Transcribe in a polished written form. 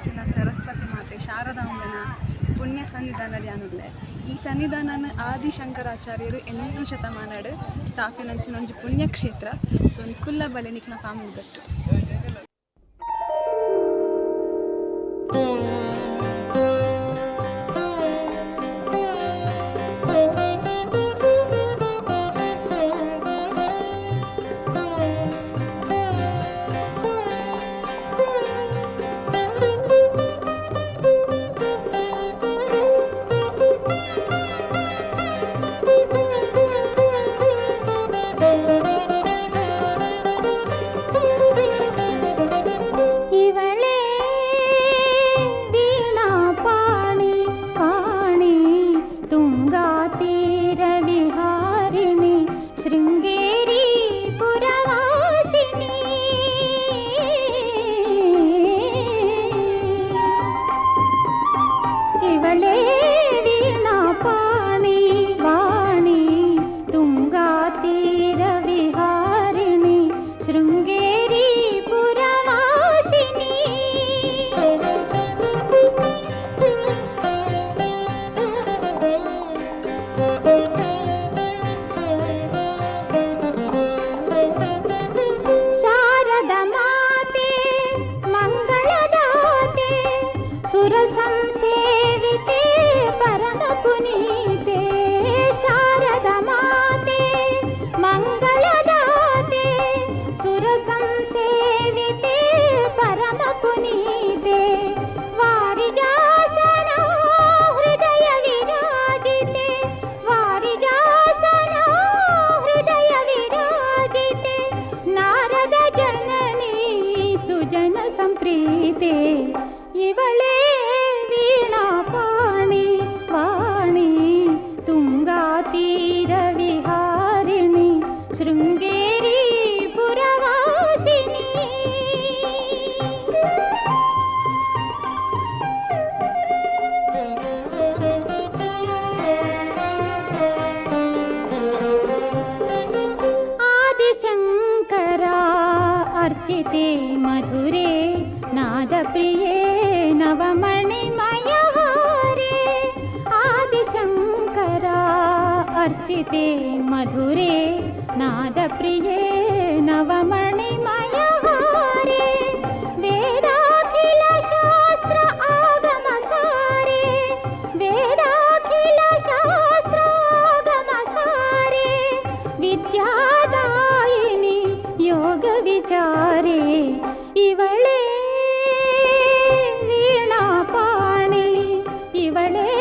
ಇಂಚಿನ ಸರಸ್ವತಿ ಮಾತೆ ಶಾರದಾಂಬನ ಪುಣ್ಯ ಸನ್ನಿಧಾನ ಧ್ಯಾನುಲ್ಲೆ. ಈ ಸನ್ನಿಧಾನನ ಆದಿಶಂಕರಾಚಾರ್ಯರು 8ನೇ ಶತಮಾನಡ್ ಸ್ಥಾಪನೆಂಚಿನ ಒಂಜಿ ಪುಣ್ಯಕ್ಷೇತ್ರ. ಸೊ ಕುಲ್ಲ ಬಲೆ ನಿಕ್ನ ಫ್ಯಾಮಿಲಿ ಗಟ್ಟು. ಸಂಸೇವಿತೆ ಪರಮ ಪುನೀತೆ ಶಾರದಾ ಮಾತೆ ಮಂಗಳದಾತೆ ಸುರ ಸಂಸೇವಿತೆ ಪರಮ ಪುನೀತೆ ವಾರಿಜಾಸನ ಹೃದಯ ವಿರಾಜಿತೆ ವಾರಿಜಾಸನ ಹೃದಯ ವಿರಾಜಿತೆ ನಾರದ ಜನನಿ ಸುಜನ ಸಂಪ್ರೀತೆ ಇವಳೇ ವೀಣಾ ಪಾಣಿ ವಾಣಿ ತುಂಗಾ ತೀರ ವಿಹಾರಿಣಿ ಶೃಂಗೇರಿ ಪುರವಾಸಿನಿ. ಆದಿಶಂಕರ ಅರ್ಚಿತೆ ಮಧುರೆ ನಾದ ಪ್ರಿಯೇ ನವಮಣಿಮಯ ಹಾರೆ ಆದಿಶಂಕರ ಅರ್ಚಿತೆ ಮಧುರೆ ನಾದ ಪ್ರಿಯೇ ನವಮಣಿಮಯ ಹಾರೆ ವೇದಾಖಿಲ ಶಾಸ್ತ್ರ ಆಗಮ ಸಾರೆ ವೇದಾಖಿಲ ಶಾಸ್ತ್ರ ಆಗಮ ಸಾರೆ ವಿದ್ಯಾದಾಯಿನಿ ಯೋಗ ವಿಚಾರೆ ಇವಳೇ ವೀಣಾ ಪಾಣಿ ಇವಳೇ